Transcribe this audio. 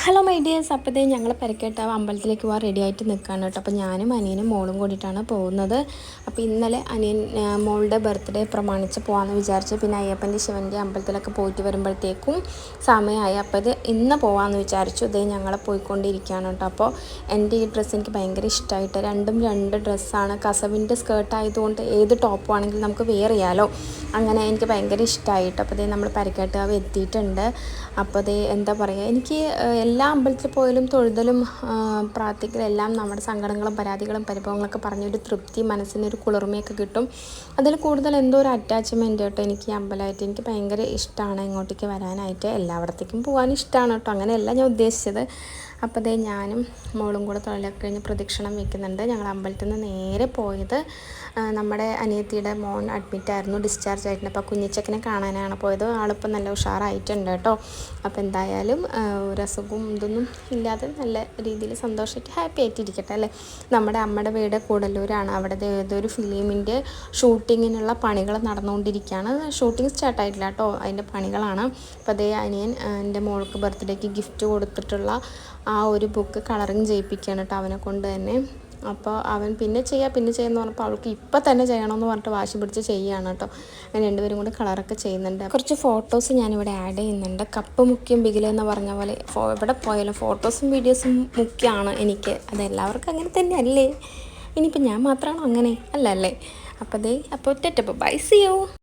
Hello my dears, അപ്പോഴത്തേ ഞങ്ങൾ പരിക്കേട്ടാവ് അമ്പലത്തിലേക്ക് പോകാൻ റെഡി ആയിട്ട് നിൽക്കുകയാണ് കേട്ടോ. അപ്പോൾ ഞാനും അനിയനും മോളും കൂടിയിട്ടാണ് പോകുന്നത്. അപ്പോൾ ഇന്നലെ മോളുടെ ബർത്ത്ഡേ പ്രമാണിച്ച് പോകാമെന്ന് വിചാരിച്ചു. പിന്നെ അയ്യപ്പൻ്റെ ശിവൻ്റെ അമ്പലത്തിലൊക്കെ പോയിട്ട് വരുമ്പോഴത്തേക്കും സമയമായി. അപ്പോൾ ഇത് ഇന്ന് പോകാമെന്ന് വിചാരിച്ചു. ഇതേ ഞങ്ങളെ പോയിക്കൊണ്ടിരിക്കുകയാണ് കേട്ടോ. അപ്പോൾ എൻ്റെ ഈ ഡ്രസ്സ് എനിക്ക് ഭയങ്കര ഇഷ്ടമായിട്ട്, രണ്ടും രണ്ട് ഡ്രസ്സാണ്. കസവിൻ്റെ സ്കേർട്ട് ആയതുകൊണ്ട് ഏത് ടോപ്പ് ആണെങ്കിലും നമുക്ക് വെയർ ചെയ്യാമല്ലോ. അങ്ങനെ എനിക്ക് ഭയങ്കര ഇഷ്ടമായിട്ട്. അപ്പോൾ ഇതേ നമ്മൾ പരിക്കേട്ടാവ് എത്തിയിട്ടുണ്ട്. അപ്പോൾ അതേ എന്താ പറയുക, എനിക്ക് എല്ലാ അമ്പലത്തിൽ പോയാലും തൊഴുതലും പ്രാർത്ഥിക്കലും എല്ലാം നമ്മുടെ സങ്കടങ്ങളും പരാതികളും പരിഭവങ്ങളൊക്കെ പറഞ്ഞൊരു തൃപ്തി, മനസ്സിനൊരു കുളിർമയൊക്കെ കിട്ടും. അതിൽ കൂടുതൽ എന്തോ ഒരു അറ്റാച്ച്മെൻറ്റ് കേട്ടോ എനിക്ക് അമ്പലമായിട്ട്. എനിക്ക് ഭയങ്കര ഇഷ്ടമാണ് ഇങ്ങോട്ടേക്ക് വരാനായിട്ട്. എല്ലായിടത്തേക്കും പോകാൻ ഇഷ്ടമാണ് കേട്ടോ, അങ്ങനെയല്ല ഞാൻ ഉദ്ദേശിച്ചത്. അപ്പോൾ അതേ ഞാനും മോളും കൂടെ തൊഴിലൊക്കെ കഴിഞ്ഞ് പ്രദക്ഷിണം വയ്ക്കുന്നുണ്ട്. ഞങ്ങൾ അമ്പലത്തിൽ നിന്ന് നേരെ പോയത് നമ്മുടെ അനിയത്തിയുടെ മോൻ അഡ്മിറ്റായിരുന്നു, ഡിസ്ചാർജ് ആയിട്ടുണ്ട്. അപ്പോൾ കുഞ്ഞിച്ചക്കനെ കാണാനാണ് പോയത്. ആളിപ്പോൾ നല്ല ഉഷാറായിട്ടുണ്ട് കേട്ടോ. അപ്പോൾ എന്തായാലും ഒരു അസുഖവും ഇതൊന്നും ഇല്ലാതെ നല്ല രീതിയിൽ സന്തോഷമായിട്ട് ഹാപ്പി ആയിട്ടിരിക്കട്ടെ അല്ലേ. നമ്മുടെ അമ്മയുടെ വീട് കൂടല്ലൂരാണ്. അവിടെ ഏതൊരു ഫിലിമിൻ്റെ ഷൂട്ടിങ്ങിനുള്ള പണികൾ നടന്നുകൊണ്ടിരിക്കുകയാണ്. ഷൂട്ടിംഗ് സ്റ്റാർട്ടായിട്ടില്ല കേട്ടോ, അതിൻ്റെ പണികളാണ്. അപ്പോൾ അതേ അനിയൻ എൻ്റെ മോൾക്ക് ബർത്ത്ഡേക്ക് ഗിഫ്റ്റ് കൊടുത്തിട്ടുള്ള ആ ഒരു ബുക്ക് കളറിങ് ചെയ്യിപ്പിക്കുകയാണ് കേട്ടോ അവനെ കൊണ്ട് തന്നെ. അപ്പോൾ അവൻ പിന്നെ ചെയ്യാമെന്ന് പറഞ്ഞപ്പോൾ അവൾക്ക് ഇപ്പം തന്നെ ചെയ്യണമെന്ന് പറഞ്ഞിട്ട് വാശി പിടിച്ച് ചെയ്യുകയാണ് കേട്ടോ. അങ്ങനെ രണ്ടുപേരും കൂടി കളറൊക്കെ ചെയ്യുന്നുണ്ട്. കുറച്ച് ഫോട്ടോസ് ഞാനിവിടെ ആഡ് ചെയ്യുന്നുണ്ട്. കപ്പ് മുഖ്യം ബിഗിലെന്ന് പറഞ്ഞ പോലെ എവിടെ പോയാലും ഫോട്ടോസും വീഡിയോസും മുഖ്യമാണ് എനിക്ക്. അതെല്ലാവർക്കും അങ്ങനെ തന്നെ അല്ലേ? ഇനിയിപ്പോൾ ഞാൻ മാത്രമാണോ അങ്ങനെ? അല്ലേ. അപ്പോൾ ടെറ്റപ്പ് ബൈ, സീ യു.